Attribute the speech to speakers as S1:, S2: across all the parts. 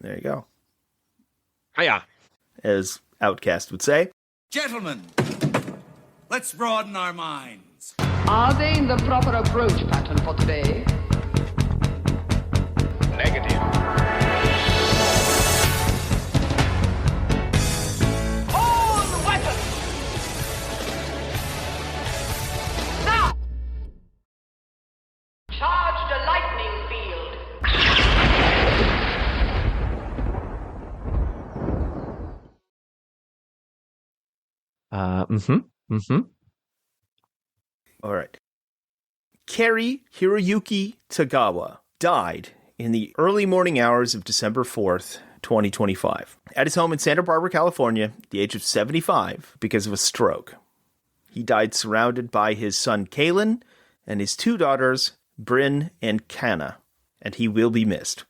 S1: There you go.
S2: Hiya.
S1: As Outcast would say.
S3: Gentlemen, let's broaden our minds.
S4: Are they in the proper approach pattern for today?
S5: Negative.
S4: All weapons! Now! Charge the lightning field.
S1: All right. Cary-Hiroyuki Tagawa died in the early morning hours of December 4th, 2025, at his home in Santa Barbara, California, at the age of 75, because of a stroke. He died surrounded by his son Kalen and his two daughters, Bryn and Kana, and he will be missed.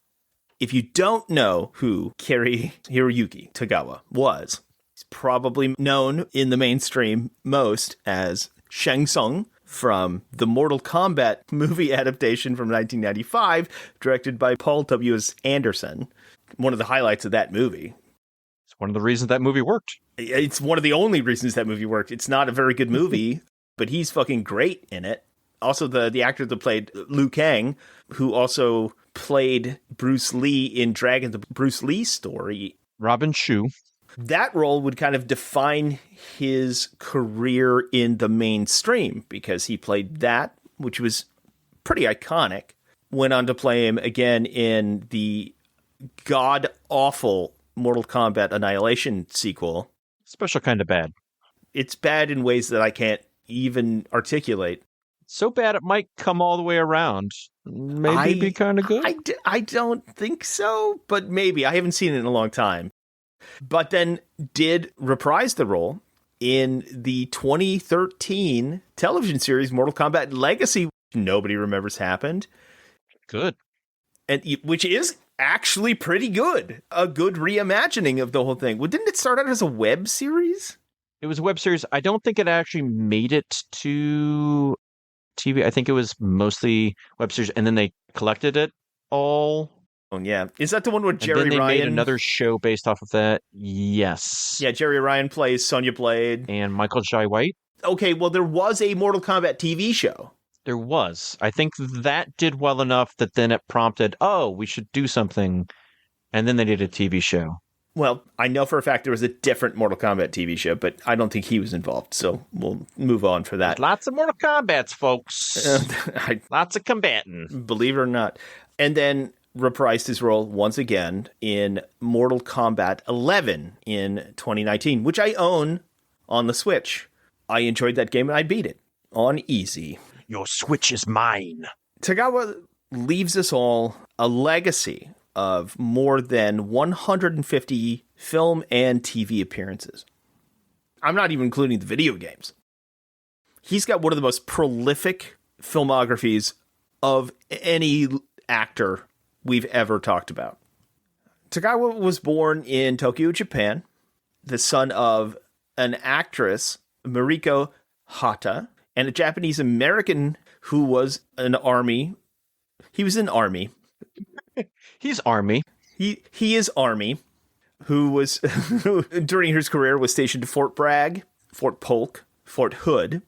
S1: If you don't know who Cary-Hiroyuki Tagawa was, he's probably known in the mainstream most as Shang Tsung from the Mortal Kombat movie adaptation from 1995, directed by Paul W.S. Anderson. One of the highlights of that movie.
S2: It's one of the reasons that movie worked.
S1: It's one of the only reasons that movie worked. It's not a very good movie, but he's fucking great in it. Also, the actor that played Liu Kang, who also played Bruce Lee in Dragon, the Bruce Lee story.
S2: Robin Shu.
S1: That role would kind of define his career in the mainstream because he played that, which was pretty iconic. Went on to play him again in the god-awful Mortal Kombat Annihilation sequel.
S2: Special kind of bad.
S1: It's bad in ways that I can't even articulate.
S2: So bad it might come all the way around. Maybe be kind of good?
S1: I don't think so, but maybe. I haven't seen it in a long time. But then did reprise the role in the 2013 television series Mortal Kombat Legacy. Nobody remembers happened.
S2: Good.
S1: And which is actually pretty good. A good reimagining of the whole thing. Well, didn't it start out as a web series?
S2: It was a web series. I don't think it actually made it to TV. I think it was mostly web series, and then they collected it all.
S1: Oh, yeah. Is that the one where Jerry
S2: and then they
S1: Ryan
S2: made another show based off of that? Yes.
S1: Yeah, Jerry Ryan plays Sonya Blade.
S2: And Michael Jai White?
S1: Okay, well, there was a Mortal Kombat TV show.
S2: There was. I think that did well enough that then it prompted, oh, we should do something. And then they did a TV show.
S1: Well, I know for a fact there was a different Mortal Kombat TV show, but I don't think he was involved, so we'll move on for that.
S2: There's lots of Mortal Kombats, folks. Lots of combating.
S1: Believe it or not. And then reprised his role once again in Mortal Kombat 11 in 2019, which I own on the Switch. I enjoyed that game and I beat it on easy.
S2: Your Switch is mine.
S1: Tagawa leaves us all a legacy of more than 150 film and TV appearances. I'm not even including the video games. He's got one of the most prolific filmographies of any actor we've ever talked about. Tagawa was born in Tokyo, Japan, the son of an actress, Mariko Hata, and a Japanese American who was an army. He was in Army.
S2: He's Army.
S1: He is Army, who was, during his career, was stationed at Fort Bragg, Fort Polk, Fort Hood.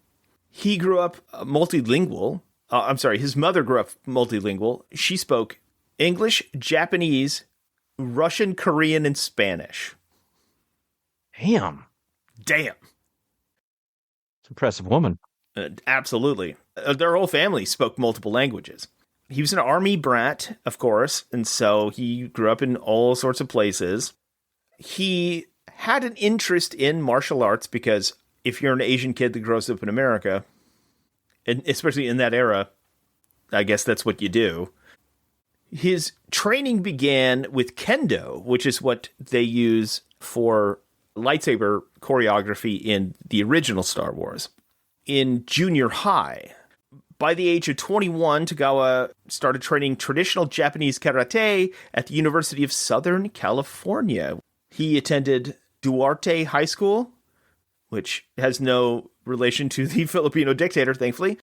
S1: He grew up multilingual. His mother grew up multilingual. She spoke English, Japanese, Russian, Korean, and Spanish.
S2: Damn.
S1: Damn.
S2: It's an impressive woman.
S1: Absolutely. Their whole family spoke multiple languages. He was an army brat, of course, and so he grew up in all sorts of places. He had an interest in martial arts because if you're an Asian kid that grows up in America, and especially in that era, I guess that's what you do. His training began with kendo, which is what they use for lightsaber choreography in the original Star Wars. In junior high, by the age of 21, Tagawa started training traditional Japanese karate at the University of Southern California. He attended Duarte High School, which has no relation to the Filipino dictator, thankfully,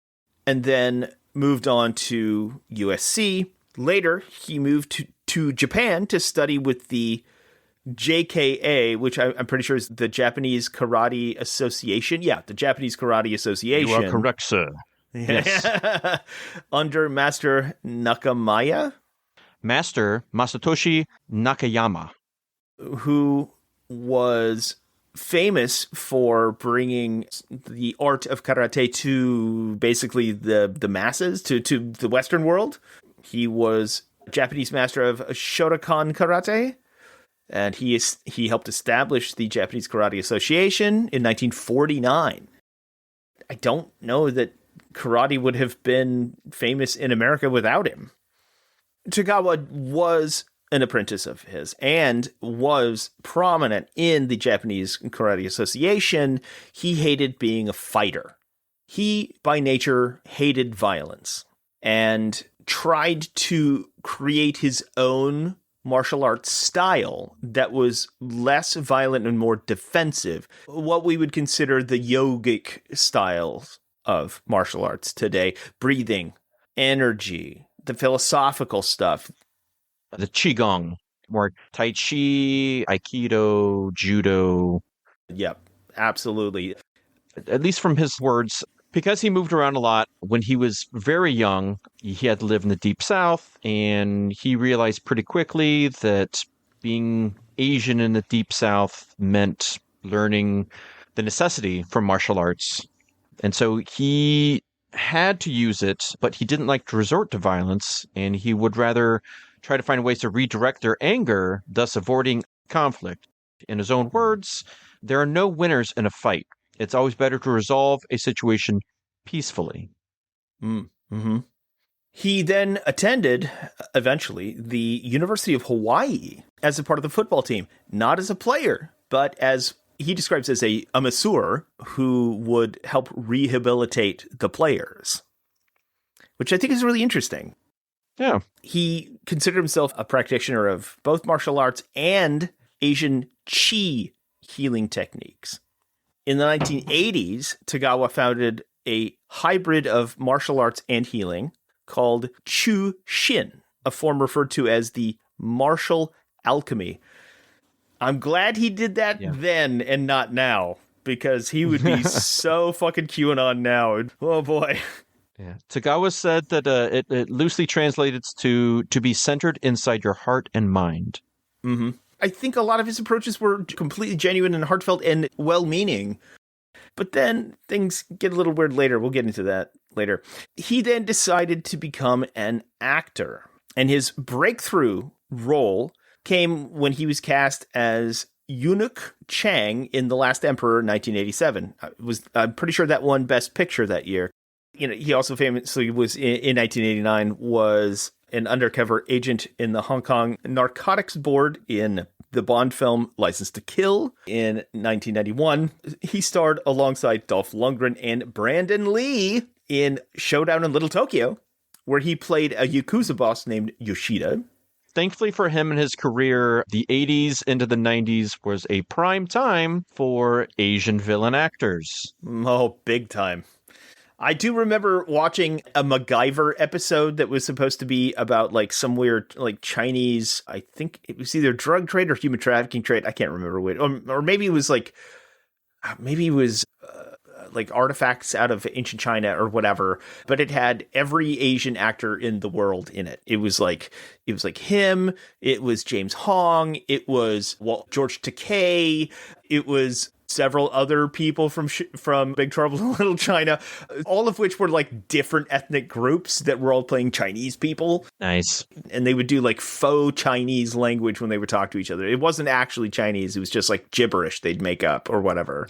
S1: and then moved on to USC, Later, he moved to Japan to study with the JKA, which I'm pretty sure is the Japanese Karate Association. Yeah, the Japanese Karate Association.
S2: You are correct, sir. Yes.
S1: Under Master Nakamaya,
S2: Master Masatoshi Nakayama,
S1: who was famous for bringing the art of karate to basically the masses, to the Western world. He was Japanese master of Shotokan Karate, and he helped establish the Japanese Karate Association in 1949. I don't know that karate would have been famous in America without him. Tagawa was an apprentice of his and was prominent in the Japanese Karate Association. He hated being a fighter. He, by nature, hated violence and tried to create his own martial arts style that was less violent and more defensive, what we would consider the yogic styles of martial arts today: breathing, energy, the philosophical stuff.
S2: the Qigong, more Tai Chi, Aikido, Judo.
S1: Yep, absolutely.
S2: At least from his words, because he moved around a lot when he was very young, he had to live in the Deep South, and he realized pretty quickly that being Asian in the Deep South meant learning the necessity for martial arts. And so he had to use it, but he didn't like to resort to violence, and he would rather try to find ways to redirect their anger, thus avoiding conflict. In his own words, there are no winners in a fight. It's always better to resolve a situation peacefully.
S1: Mm-hmm. He then attended, eventually, the University of Hawaii as a part of the football team, not as a player, but as he describes as a masseur who would help rehabilitate the players, which I think is really interesting.
S2: Yeah.
S1: He considered himself a practitioner of both martial arts and Asian Qi healing techniques. In the 1980s, Tagawa founded a hybrid of martial arts and healing called Chu Shin, a form referred to as the martial alchemy. I'm glad he did that then and not now, because he would be so fucking QAnon now. Oh boy.
S2: Yeah. Tagawa said that it loosely translates to be centered inside your heart and mind.
S1: Mm-hmm. I think a lot of his approaches were completely genuine and heartfelt and well-meaning. But then things get a little weird later. We'll get into that later. He then decided to become an actor. And his breakthrough role came when he was cast as Eunuch Chang in The Last Emperor in 1987. I'm pretty sure that won Best Picture that year. You know, he also famously was in 1989 was an undercover agent in the Hong Kong Narcotics Board in the Bond film License to Kill in 1991. He starred alongside Dolph Lundgren and Brandon Lee in Showdown in Little Tokyo, where he played a Yakuza boss named Yoshida.
S2: Thankfully for him and his career, the 80s into the 90s was a prime time for Asian villain actors.
S1: Oh, big time. I do remember watching a MacGyver episode that was supposed to be about like some weird like Chinese, I think it was either drug trade or human trafficking trade. I can't remember which, or maybe it was like, like artifacts out of ancient China or whatever, but it had every Asian actor in the world in it. It was like him. It was James Hong. It was George Takei. It was several other people from Big Trouble in Little China, all of which were like different ethnic groups that were all playing Chinese people.
S2: Nice.
S1: And they would do like faux Chinese language when they would talk to each other. It wasn't actually Chinese. It was just like gibberish they'd make up or whatever.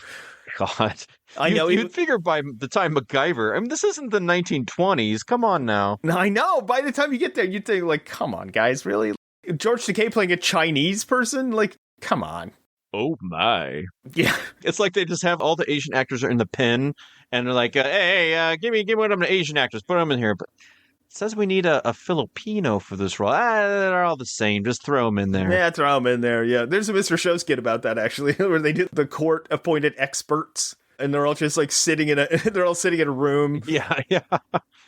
S2: God.
S1: I know.
S2: You'd figure by the time MacGyver, I mean, this isn't the 1920s. Come on now.
S1: I know. By the time you get there, you'd think like, come on, guys, really? George Takei playing a Chinese person? Like, come on.
S2: Oh my.
S1: Yeah.
S2: It's like they just have all the Asian actors are in the pen and they're like, hey, give me one of the Asian actors, put them in here. But it says we need a Filipino for this role. They're all the same. Just throw them in there.
S1: Yeah, throw them in there. Yeah. There's a Mr. Show skit about that actually, where they do the court appointed experts and they're all just like sitting in a room.
S2: Yeah.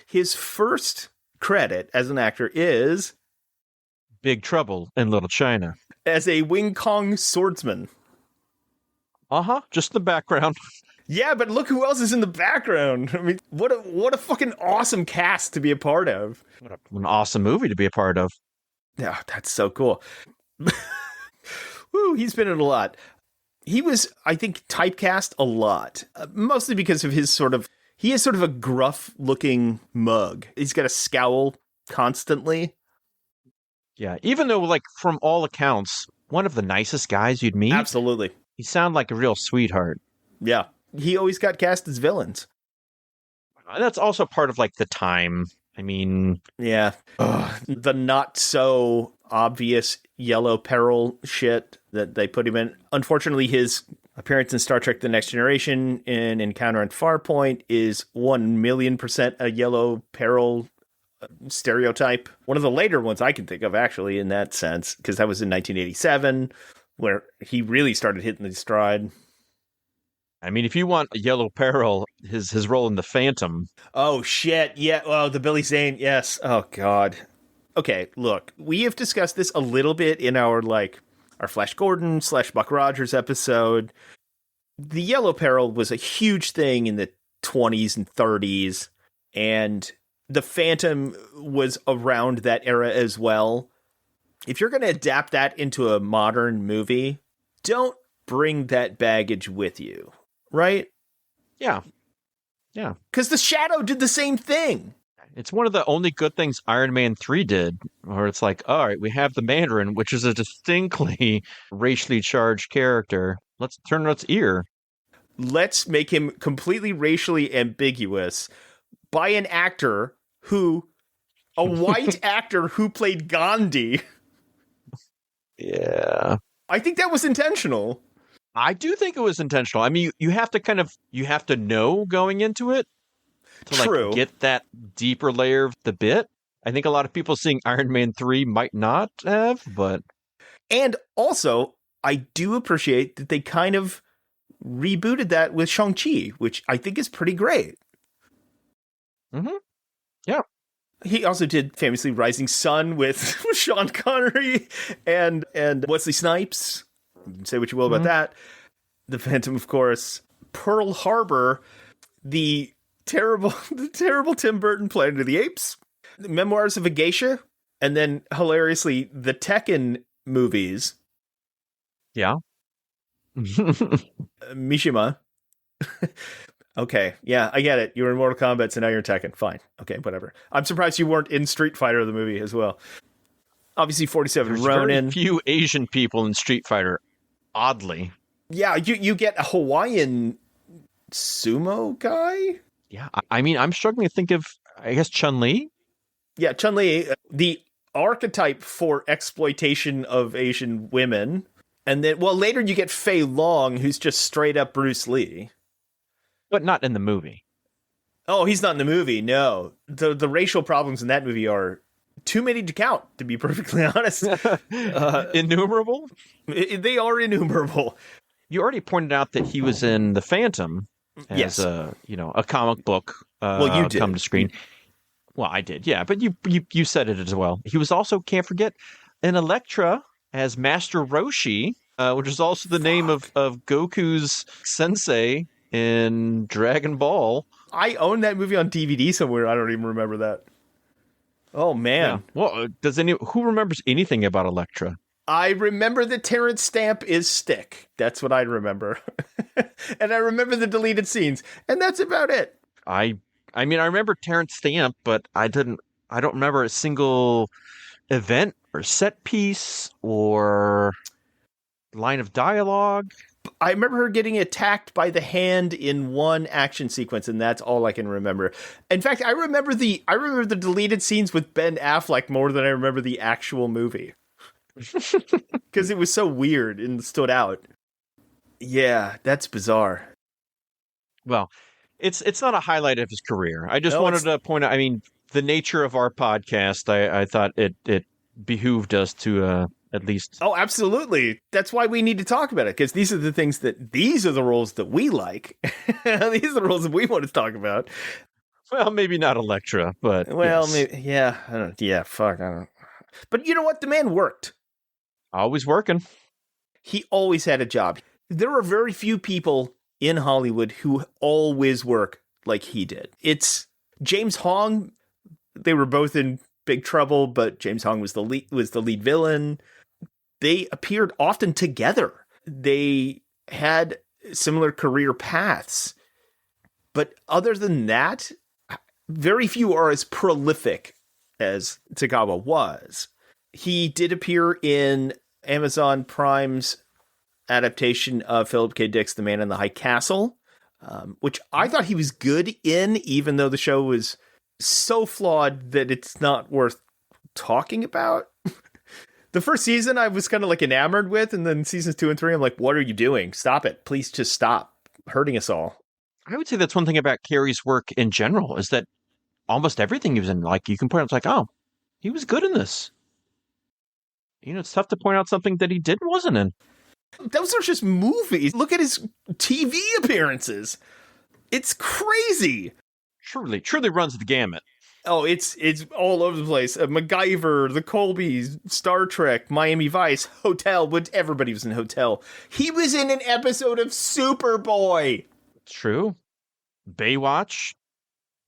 S1: His first credit as an actor is
S2: Big Trouble in Little China.
S1: as a Wing Kong swordsman.
S2: Just the background.
S1: Yeah, but look who else is in the background. I mean, what a fucking awesome cast to be a part of.
S2: What an awesome movie to be a part of.
S1: Yeah, that's so cool. Woo, he's been in a lot. He was, I think, typecast a lot, mostly because of he is sort of a gruff-looking mug. He's got a scowl constantly.
S2: Yeah, even though, like, from all accounts, one of the nicest guys you'd meet.
S1: Absolutely.
S2: He sounded like a real sweetheart.
S1: Yeah. He always got cast as villains.
S2: That's also part of, like, the time. I mean...
S1: Yeah. The not so obvious Yellow Peril shit that they put him in. Unfortunately, his appearance in Star Trek The Next Generation in Encounter at Farpoint is 1,000,000% a Yellow Peril stereotype. One of the later ones I can think of, actually, in that sense, because that was in 1987, where he really started hitting his stride.
S2: I mean, if you want a Yellow Peril, his role in The Phantom.
S1: Oh, shit. Yeah. Oh, the Billy Zane. Yes. Oh, God. Okay, look, we have discussed this a little bit in our Flash Gordon / Buck Rogers episode. The Yellow Peril was a huge thing in the 20s and 30s, and the Phantom was around that era as well. If you're going to adapt that into a modern movie, don't bring that baggage with you, right?
S2: Yeah. Yeah.
S1: Because The Shadow did the same thing.
S2: It's one of the only good things Iron Man 3 did, where it's like, all right, we have the Mandarin, which is a distinctly racially charged character. Let's turn on its ear.
S1: Let's make him completely racially ambiguous by an actor a white actor who played Gandhi.
S2: Yeah.
S1: I think that was intentional.
S2: I do think it was intentional. I mean, you have to know going into it to get that deeper layer of the bit. I think a lot of people seeing Iron Man 3 might not have, but...
S1: And also, I do appreciate that they kind of rebooted that with Shang-Chi, which I think is pretty great.
S2: Mm-hmm. Yeah.
S1: He also did famously Rising Sun with Sean Connery and Wesley Snipes. Say what you will about that. The Phantom, of course. Pearl Harbor, the terrible Tim Burton Planet of the Apes, the Memoirs of a Geisha, and then hilariously the Tekken movies.
S2: Yeah.
S1: Mishima. Okay, yeah, I get it. You were in Mortal Kombat, so now you're in Tekken. Fine. Okay, whatever. I'm surprised you weren't in Street Fighter, the movie, as well. Obviously, 47
S2: There's
S1: Ronin.
S2: Very few Asian people in Street Fighter, oddly.
S1: Yeah, you get a Hawaiian sumo guy?
S2: Yeah, I mean, I'm struggling to think of, I guess, Chun-Li?
S1: Yeah, Chun-Li, the archetype for exploitation of Asian women. And then, well, later you get Fei Long, who's just straight up Bruce Lee.
S2: But not in the movie.
S1: Oh, he's not in the movie, no. The racial problems in that movie are too many to count, to be perfectly honest.
S2: Innumerable?
S1: They are innumerable.
S2: You already pointed out that he was in The Phantom as a comic book
S1: well, you did.
S2: come to screen. Well, I did, yeah, but you said it as well. He was also, can't forget, in Elektra as Master Roshi, which is also the name of Goku's sensei in Dragon Ball.
S1: I own that movie on DVD somewhere. I don't even remember that. Oh, man.
S2: Yeah. Well, who remembers anything about Elektra?
S1: I remember that Terrence Stamp is Stick. That's what I remember. And I remember the deleted scenes. And that's about it.
S2: I mean, I remember Terrence Stamp, but I don't remember a single event or set piece or line of dialogue.
S1: I remember her getting attacked by the hand in one action sequence, and that's all I can remember. In fact, I remember the deleted scenes with Ben Affleck more than I remember the actual movie. Because it was so weird and stood out. Yeah, that's bizarre.
S2: Well, it's not a highlight of his career. I just wanted to point out, I mean, the nature of our podcast, I thought it behooved us to at least...
S1: Oh, absolutely. That's why we need to talk about it, because these are the roles that we like. These are the roles that we want to talk about.
S2: Well, maybe not Elektra, but
S1: Well,
S2: yes.
S1: maybe, yeah, I don't, yeah, fuck, I don't. But you know what? The man worked.
S2: Always working.
S1: He always had a job. There are very few people in Hollywood who always work like he did. It's James Hong. They were both in big trouble, but James Hong was the lead villain. They appeared often together. They had similar career paths. But other than that, very few are as prolific as Tagawa was. He did appear in Amazon Prime's adaptation of Philip K. Dick's The Man in the High Castle, which I thought he was good in, even though the show was so flawed that it's not worth talking about. The first season I was kind of like enamored with, and then seasons 2 and 3, I'm like, what are you doing? Stop it. Please just stop hurting us all.
S2: I would say that's one thing about Carrie's work in general, is that almost everything he was in, like, you can point out, it's like, oh, he was good in this. You know, it's tough to point out something that he wasn't in.
S1: Those are just movies. Look at his TV appearances. It's crazy.
S2: Truly runs the gamut.
S1: Oh, it's all over the place. MacGyver, The Colbys, Star Trek, Miami Vice, Hotel. Everybody was in Hotel. He was in an episode of Superboy.
S2: It's true. Baywatch,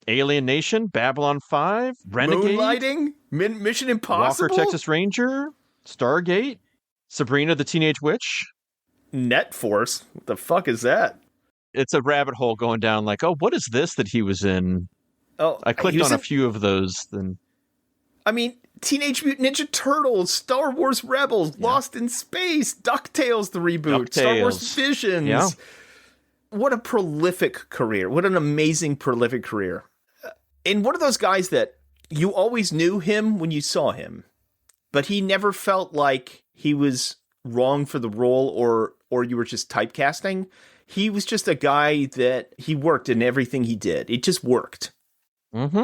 S2: Alien Nation, Babylon 5, Renegade,
S1: Moonlighting, Mission Impossible,
S2: Walker, Texas Ranger, Stargate, Sabrina the Teenage Witch.
S1: Net Force. What the fuck is that?
S2: It's a rabbit hole going down like, oh, what is this that he was in?
S1: Oh,
S2: I clicked on a few of those. Then,
S1: I mean, Teenage Mutant Ninja Turtles, Star Wars Rebels, Lost in Space, DuckTales the reboot, Star Wars Visions.
S2: Yeah.
S1: What a prolific career. What an amazing prolific career. And one of those guys that you always knew him when you saw him, but he never felt like he was wrong for the role or you were just typecasting. He was just a guy that he worked in everything he did. It just worked.
S2: Mm-hmm.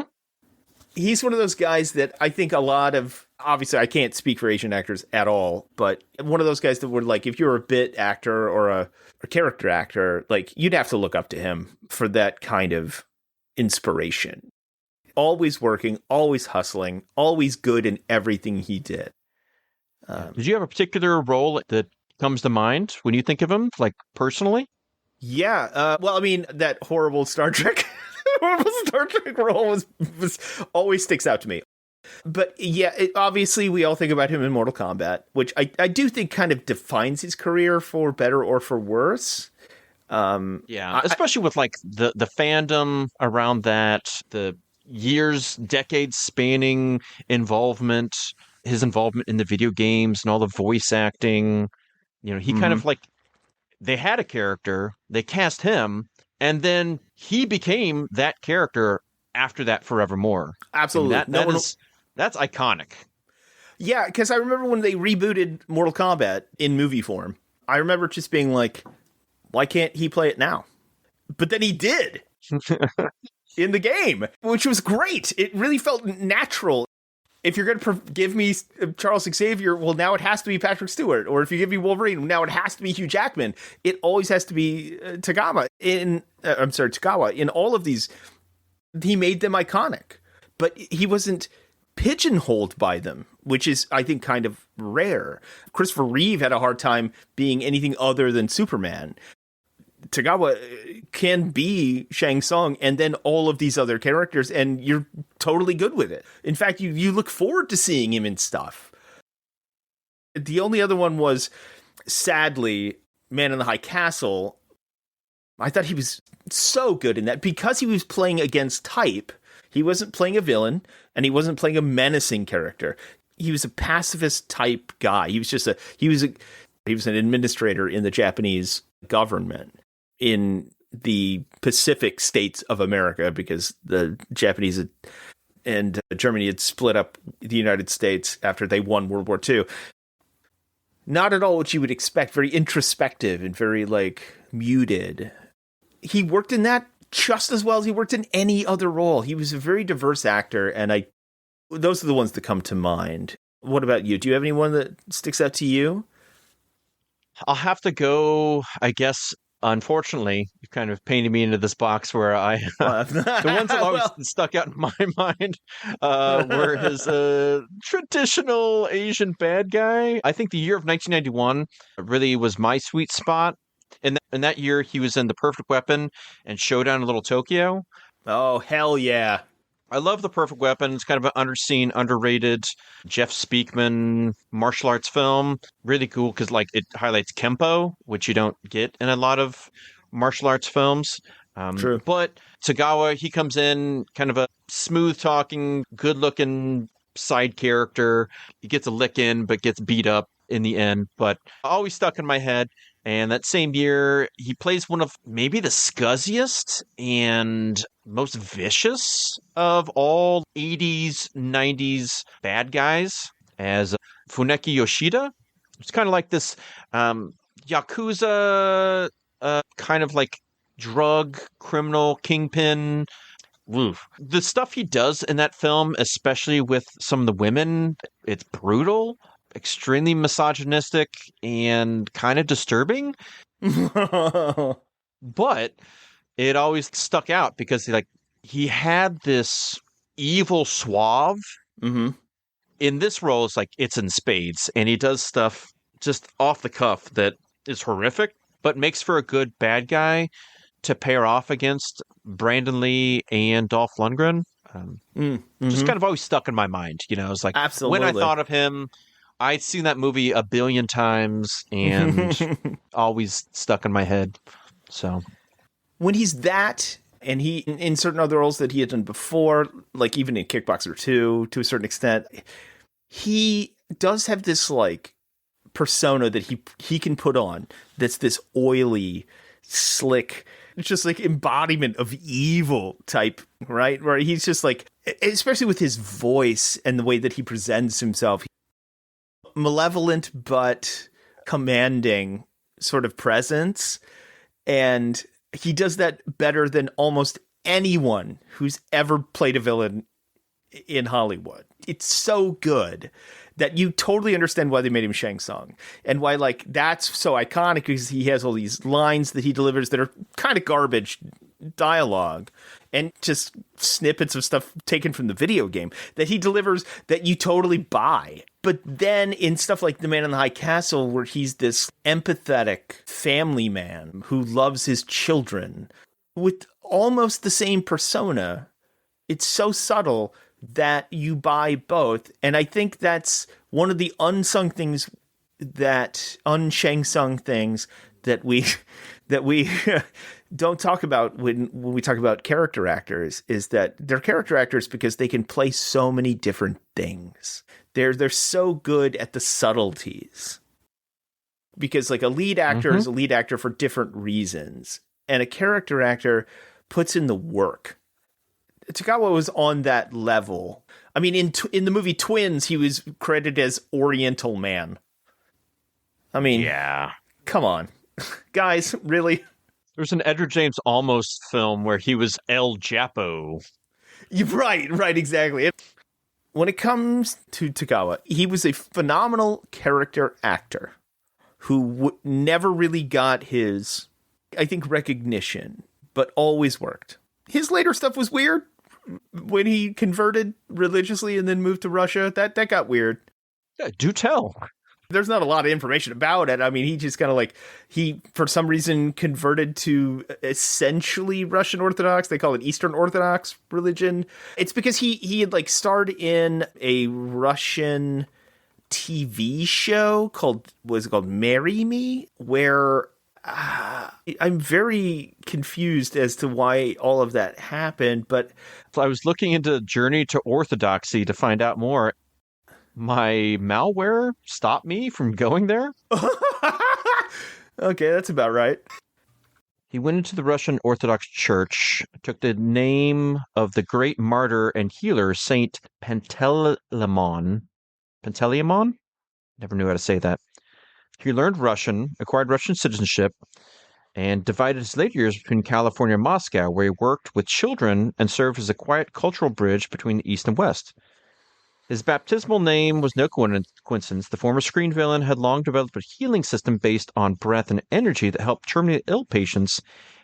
S1: He's one of those guys that I think a lot of, obviously I can't speak for Asian actors at all, but one of those guys that would, like, if you're a bit actor or a character actor, like, you'd have to look up to him for that kind of inspiration. Always working, always hustling, always good in everything he did.
S2: Did you have a particular role that comes to mind when you think of him, like, personally?
S1: Yeah. Well, I mean, that horrible Star Trek role was always sticks out to me. But yeah, obviously we all think about him in Mortal Kombat, which I do think kind of defines his career for better or for worse.
S2: Especially with like the fandom around that, the years, decades spanning involvement, his involvement in the video games and all the voice acting. You know, he kind of like, they had a character, they cast him, and then he became that character after that forevermore.
S1: Absolutely.
S2: That's iconic.
S1: Yeah, because I remember when they rebooted Mortal Kombat in movie form, I remember just being like, why can't he play it now? But then he did in the game, which was great. It really felt natural. If you're going to give me Charles Xavier, well, now it has to be Patrick Stewart. Or if you give me Wolverine, now it has to be Hugh Jackman. It always has to be Tagawa. Tagawa. In all of these, he made them iconic. But he wasn't pigeonholed by them, which is, I think, kind of rare. Christopher Reeve had a hard time being anything other than Superman. Tagawa can be Shang Tsung and then all of these other characters, and you're totally good with it. In fact, you look forward to seeing him in stuff. The only other one was, sadly, Man in the High Castle. I thought he was so good in that because he was playing against type. He wasn't playing a villain, and he wasn't playing a menacing character. He was a pacifist type guy. He was an administrator in the Japanese government in the Pacific states of America, because the Japanese and Germany had split up the United States after they won World War II. Not at all what you would expect. Very introspective and very, like, muted. He worked in that just as well as he worked in any other role. He was a very diverse actor, and those are the ones that come to mind. What about you? Do you have anyone that sticks out to you?
S2: I'll have to go, I guess, Unfortunately, you kind of painted me into this box where the ones that always stuck out in my mind were his traditional Asian bad guy. I think the year of 1991 really was my sweet spot. In that year, he was in The Perfect Weapon and Showdown in Little Tokyo.
S1: Oh, hell yeah.
S2: I love The Perfect Weapon. It's kind of an underseen, underrated Jeff Speakman martial arts film. Really cool because it highlights Kempo, which you don't get in a lot of martial arts films.
S1: True.
S2: But Tagawa, he comes in kind of a smooth-talking, good-looking side character. He gets a lick in, but gets beat up in the end. But always stuck in my head. And that same year, he plays one of maybe the scuzziest and most vicious of all 80s, 90s bad guys as Funeki Yoshida. It's kind of like this Yakuza kind of like drug criminal kingpin. Oof. The stuff he does in that film, especially with some of the women, it's brutal. Extremely misogynistic and kind of disturbing. But it always stuck out because he had this evil suave.
S1: Mm-hmm.
S2: In this role, it's in spades, and he does stuff just off the cuff that is horrific, but makes for a good bad guy to pair off against Brandon Lee and Dolph Lundgren. Just kind of always stuck in my mind. It's like
S1: Absolutely.
S2: When I thought of him, I'd seen that movie a billion times and always stuck in my head. So
S1: when he's that, and he in certain other roles that he had done before, like even in Kickboxer 2, to a certain extent, he does have this persona that he can put on that's this oily, slick, just embodiment of evil type, right? Where he's just especially with his voice and the way that he presents himself, malevolent but commanding sort of presence. And he does that better than almost anyone who's ever played a villain in Hollywood. It's so good that you totally understand why they made him Shang Tsung and why that's so iconic, because he has all these lines that he delivers that are kind of garbage dialogue and just snippets of stuff taken from the video game that he delivers that you totally buy. But then in stuff like The Man in the High Castle, where he's this empathetic family man who loves his children with almost the same persona, it's so subtle that you buy both. And I think that's one of the unsung things, that un-Shang Tsung things that we don't talk about when we talk about character actors, is that they're character actors because they can play so many different things. They're so good at the subtleties, because a lead actor is a lead actor for different reasons, and a character actor puts in the work. Tagawa was on that level. I mean, in the movie Twins, he was credited as Oriental Man. I mean,
S2: yeah,
S1: come on, guys, really?
S2: There's an Edward James Olmos film where he was El Japo.
S1: Right, exactly. When it comes to Tagawa, he was a phenomenal character actor who never really got his, I think, recognition, but always worked. His later stuff was weird. When he converted religiously and then moved to Russia, that got weird.
S2: Yeah, do tell.
S1: There's not a lot of information about it. I mean, he just kind of he, for some reason, converted to essentially Russian Orthodox. They call it Eastern Orthodox religion. It's because he had starred in a Russian TV show called Marry Me, where I'm very confused as to why all of that happened. But
S2: I was looking into Journey to Orthodoxy to find out more. My malware stopped me from going there.
S1: Okay, that's about right.
S2: He went into the Russian Orthodox Church, took the name of the great martyr and healer, Saint Panteleimon. Panteleimon? Never knew how to say that. He learned Russian, acquired Russian citizenship, and divided his later years between California and Moscow, where he worked with children and served as a quiet cultural bridge between the East and West. His baptismal name was no coincidence. The former screen villain had long developed a healing system based on breath and energy that helped terminate ill patients,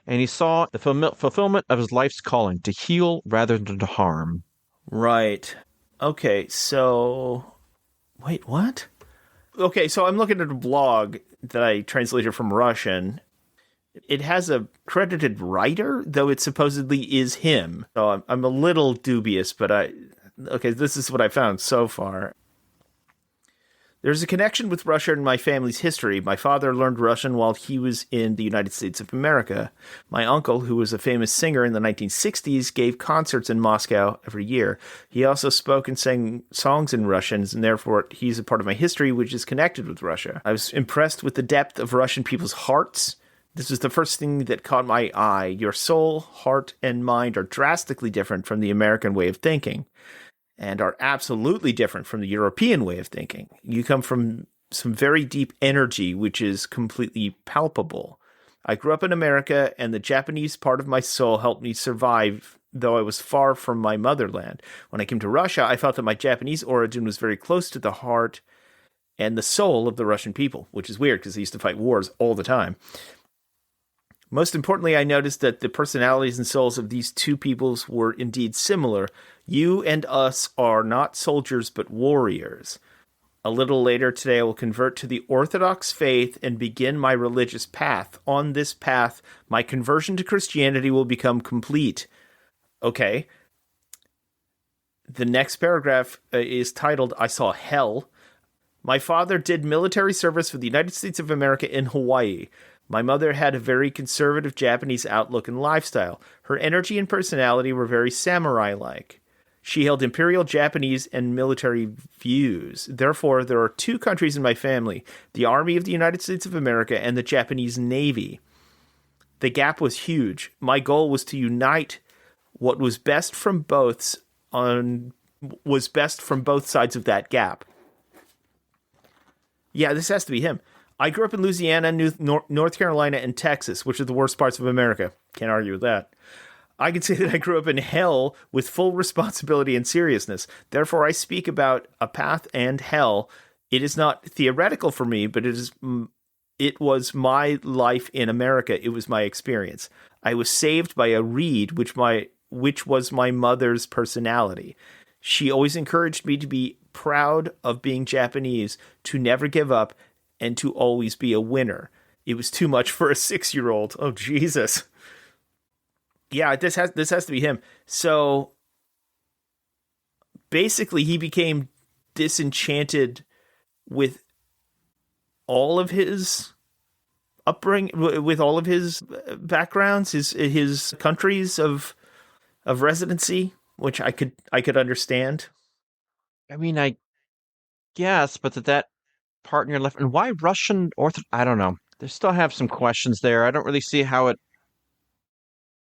S2: and he saw the fulfillment of his life's calling to heal rather than to harm.
S1: Right. Okay, so... Wait, what? Okay, so I'm looking at a blog that I translated from Russian. It has a credited writer, though it supposedly is him. So I'm a little dubious, but okay, this is what I found so far. There's a connection with Russia in my family's history. My father learned Russian while he was in the United States of America. My uncle, who was a famous singer in the 1960s, gave concerts in Moscow every year. He also spoke and sang songs in Russian, and therefore he's a part of my history, which is connected with Russia. I was impressed with the depth of Russian people's hearts. This was the first thing that caught my eye. Your soul, heart, and mind are drastically different from the American way of thinking, and are absolutely different from the European way of thinking. You come from some very deep energy, which is completely palpable. I grew up in America, and the Japanese part of my soul helped me survive, though I was far from my motherland. When I came to Russia, I felt that my Japanese origin was very close to the heart and the soul of the Russian people, which is weird because they used to fight wars all the time. Most importantly, I noticed that the personalities and souls of these two peoples were indeed similar. You and us are not soldiers, but warriors. A little later today, I will convert to the Orthodox faith and begin my religious path. On this path, my conversion to Christianity will become complete. Okay. The next paragraph is titled, I Saw Hell. My father did military service for the United States of America in Hawaii. My mother had a very conservative Japanese outlook and lifestyle. Her energy and personality were very samurai-like. She held imperial Japanese and military views. Therefore, there are two countries in my family, the Army of the United States of America and the Japanese Navy. The gap was huge. My goal was to unite what was best from both sides of that gap. Yeah, this has to be him. I grew up in Louisiana, North Carolina, and Texas, which are the worst parts of America. Can't argue with that. I can say that I grew up in hell with full responsibility and seriousness. Therefore, I speak about a path and hell. It is not theoretical for me, but it was my life in America. It was my experience. I was saved by a reed, which was my mother's personality. She always encouraged me to be proud of being Japanese, to never give up, and to always be a winner. It was too much for a 6-year-old. Oh, Jesus. Yeah, this has to be him. So basically, he became disenchanted with all of his upbringing, with all of his backgrounds, his countries of residency, which I could understand.
S2: I mean, I guess, but that part in your left, and why Russian Orthodox? I don't know. They still have some questions there. I don't really see how it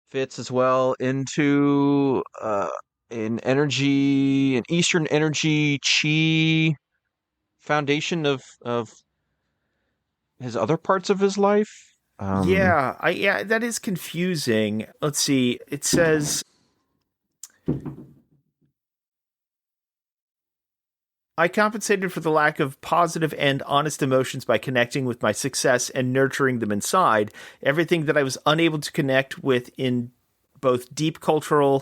S2: fits as well into an Eastern energy chi foundation of his other parts of his life.
S1: Yeah, that is confusing. Let's see. It says, I compensated for the lack of positive and honest emotions by connecting with my success and nurturing them inside. Everything that I was unable to connect with in both deep culture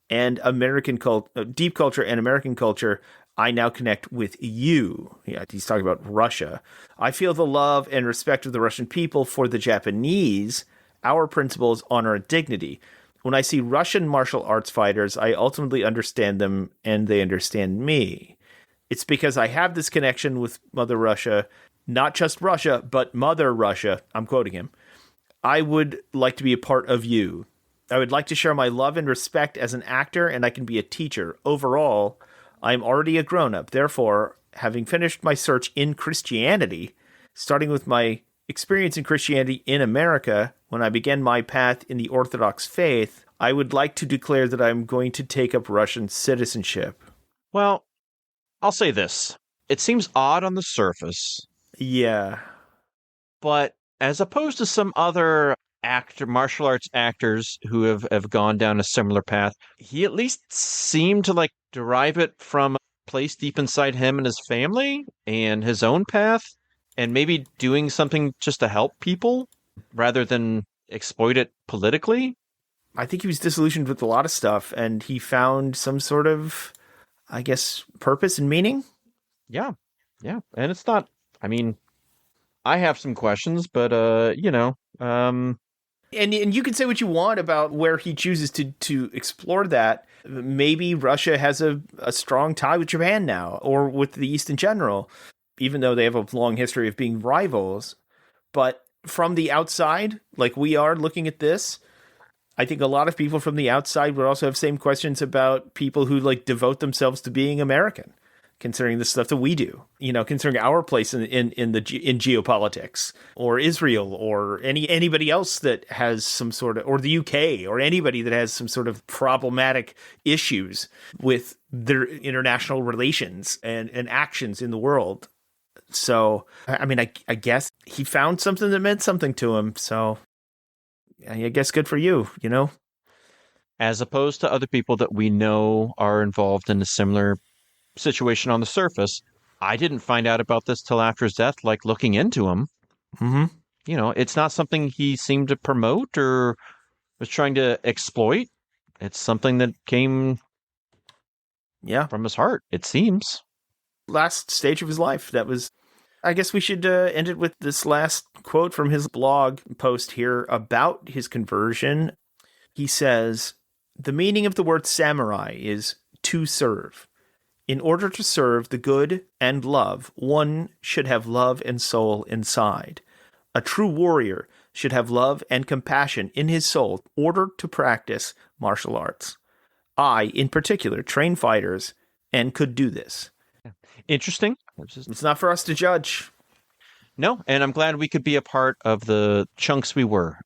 S1: and American culture, I now connect with you. Yeah, he's talking about Russia. I feel the love and respect of the Russian people for the Japanese. Our principles, honor, and dignity. When I see Russian martial arts fighters, I ultimately understand them and they understand me. It's because I have this connection with Mother Russia, not just Russia, but Mother Russia. I'm quoting him. I would like to be a part of you. I would like to share my love and respect as an actor, and I can be a teacher. Overall, I am already a grown-up. Therefore, having finished my search in Christianity, starting with my experience in Christianity in America, when I began my path in the Orthodox faith, I would like to declare that I'm going to take up Russian citizenship.
S2: Well, I'll say this. It seems odd on the surface.
S1: Yeah.
S2: But as opposed to some other martial arts actors who have gone down a similar path, he at least seemed to derive it from place deep inside him and his family and his own path, and maybe doing something just to help people rather than exploit it politically.
S1: I think he was disillusioned with a lot of stuff, and he found some sort of, I guess, purpose and meaning.
S2: Yeah. Yeah. And it's not, I mean, I have some questions, but,
S1: And you can say what you want about where he chooses to explore that. Maybe Russia has a strong tie with Japan now, or with the East in general, even though they have a long history of being rivals. But from the outside, like we are looking at this, I think a lot of people from the outside would also have same questions about people who like devote themselves to being American, considering the stuff that we do, considering our place in geopolitics, or Israel, or anybody else that has some sort of, or the UK, or anybody that has some sort of problematic issues with their international relations and actions in the world. So, I mean, I guess he found something that meant something to him. So I guess good for you,
S2: as opposed to other people that we know are involved in a similar situation on the surface. I didn't find out about this till after his death, like looking into him.
S1: Mm-hmm.
S2: It's not something he seemed to promote or was trying to exploit. It's something that came from his heart, it seems.
S1: Last stage of his life. That was, I guess we should end it with this last quote from his blog post here about his conversion. He says, "The meaning of the word samurai is to serve. In order to serve the good and love, one should have love and soul inside. A true warrior should have love and compassion in his soul in order to practice martial arts. I, in particular, train fighters and could do this."
S2: Interesting.
S1: It's not for us to judge.
S2: No, and I'm glad we could be a part of the chunks we were.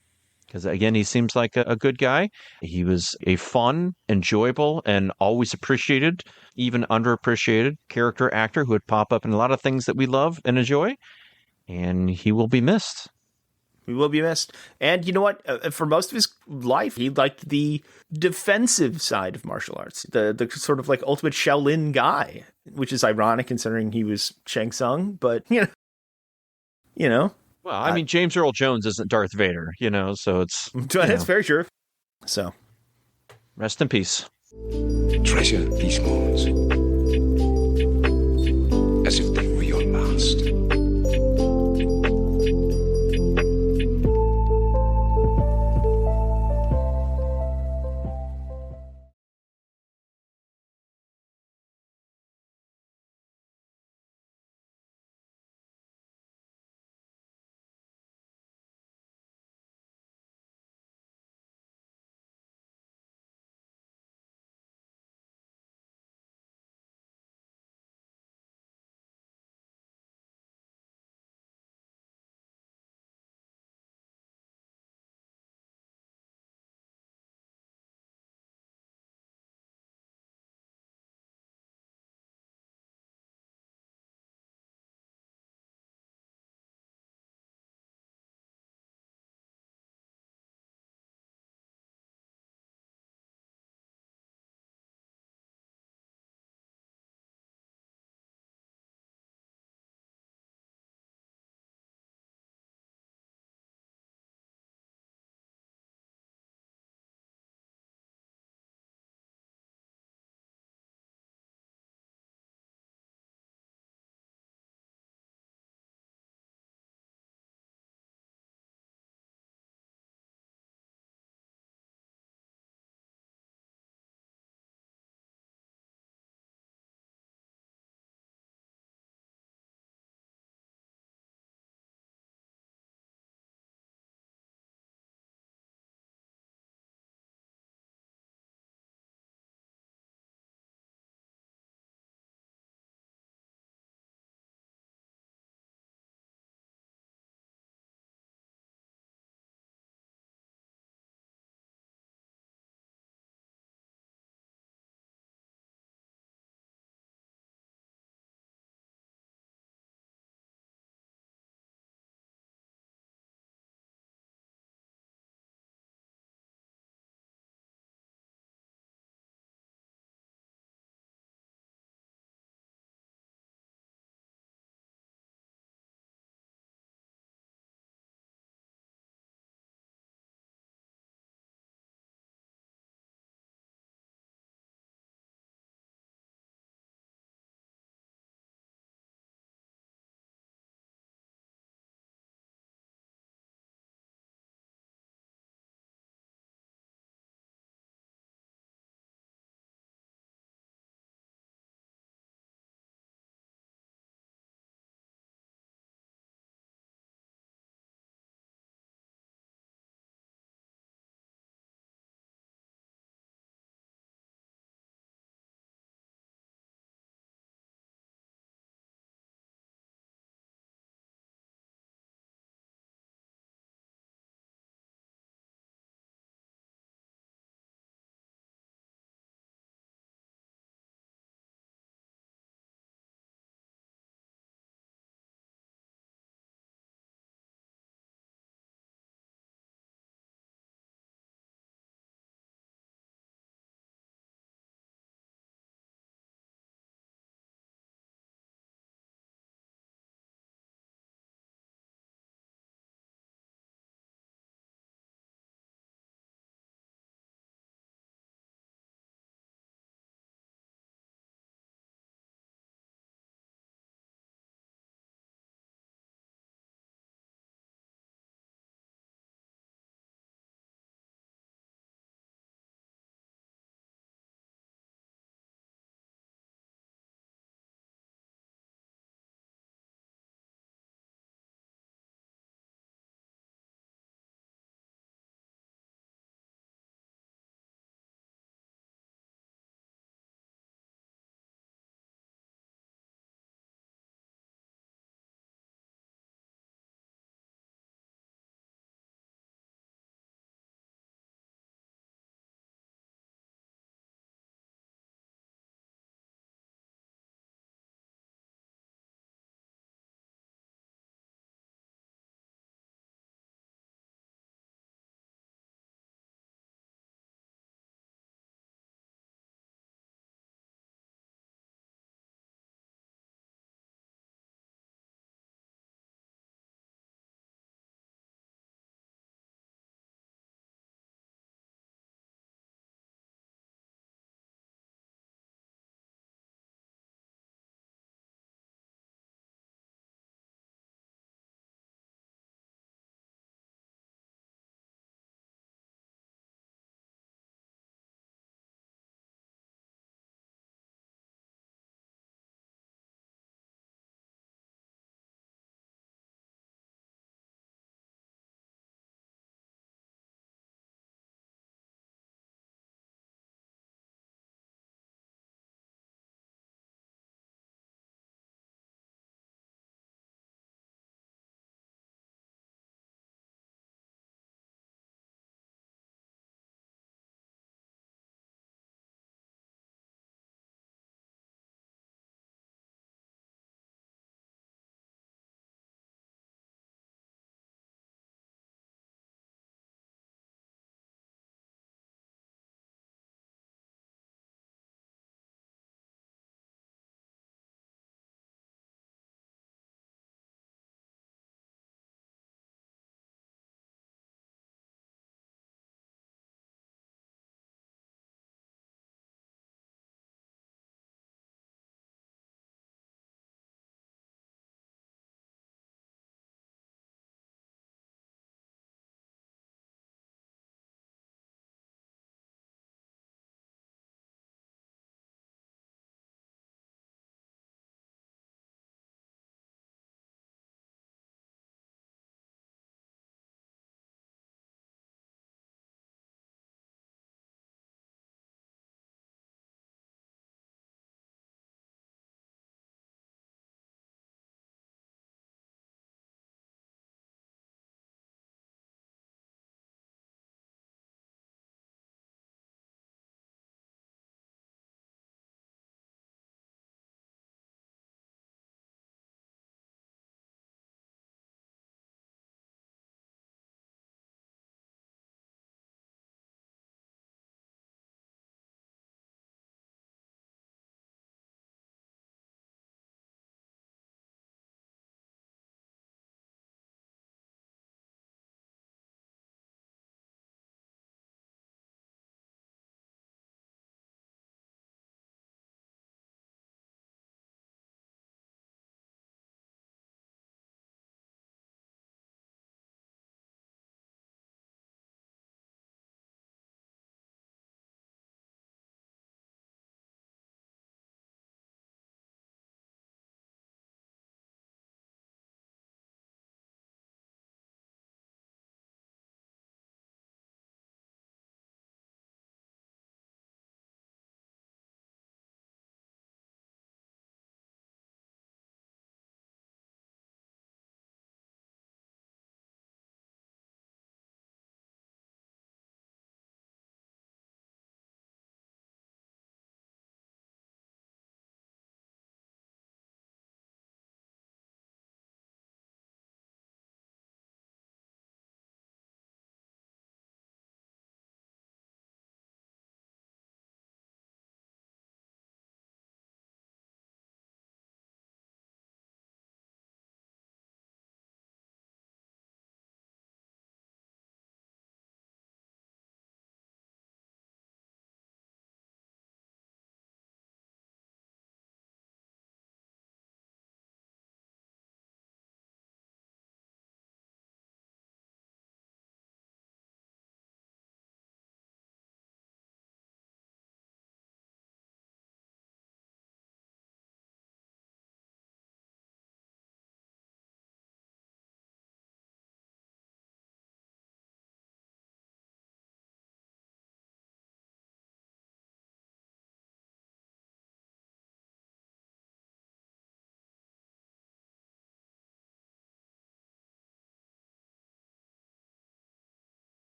S2: Because, again, he seems like a good guy. He was a fun, enjoyable, and always appreciated, even underappreciated character actor who would pop up in a lot of things that we love and enjoy. And he will be missed.
S1: We will be missed. And you know what? For most of his life, he liked the defensive side of martial arts, the sort of like ultimate Shaolin guy, which is ironic considering he was Shang Tsung. But, you know.
S2: Well, I mean, James Earl Jones isn't Darth Vader, so it's...
S1: That's very true. So.
S2: Rest in peace.
S5: Treasure these moments as if they were your last.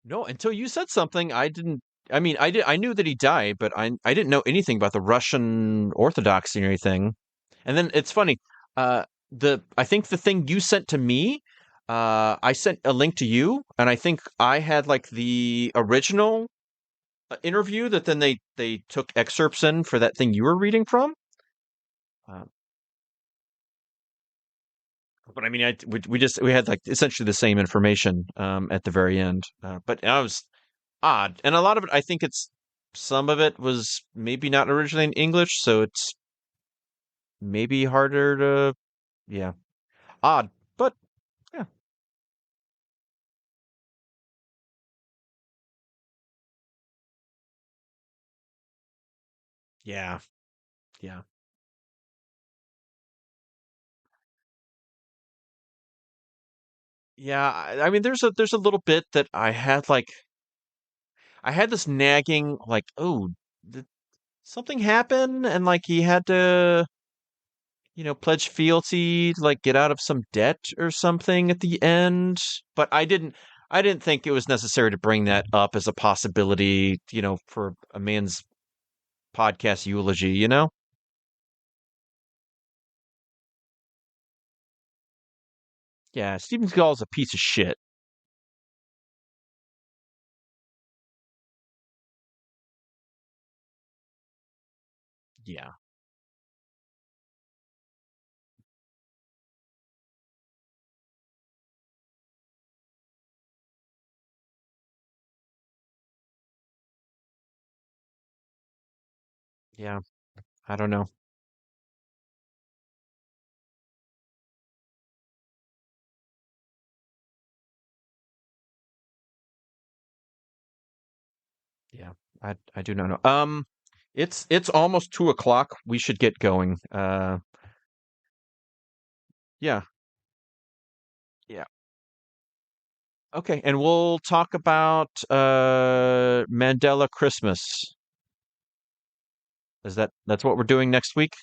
S2: No, until you said something, I didn't. I mean, I knew that he died, but I didn't know anything about the Russian Orthodoxy or anything. And then it's funny. I think the thing you sent to me, I sent a link to you, and I think I had like the original interview that then they took excerpts in for that thing you were reading from. Uh, but I mean, we had like essentially the same information at the very end. But I was odd, and a lot of it, I think it's some of it was maybe not originally in English, so it's maybe harder to, yeah, odd, but yeah, yeah, yeah, yeah. I mean, there's a little bit that I had this nagging like, oh, did something happen, and like he had to, pledge fealty to like get out of some debt or something at the end. But I didn't think it was necessary to bring that up as a possibility, for a man's podcast eulogy. Yeah, Steven Seagal's a piece of shit. Yeah, yeah. I don't know. Yeah, I do not know. It's almost 2 o'clock. We should get going. Yeah, yeah. Okay, and we'll talk about Mandela Christmas. That's what we're doing next week?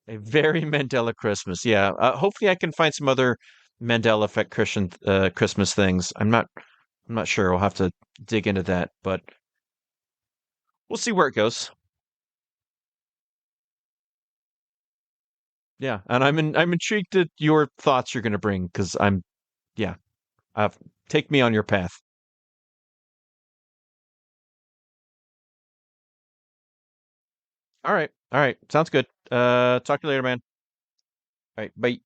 S2: A very Mandela Christmas. Yeah. Hopefully I can find some other Mandela effect Christian Christmas things. I'm not sure. We'll have to dig into that, but we'll see where it goes. Yeah, and I'm intrigued at your thoughts you're going to bring because yeah, uh, take me on your path. All right. All right. Sounds good. Talk to you later, man. All right. Bye.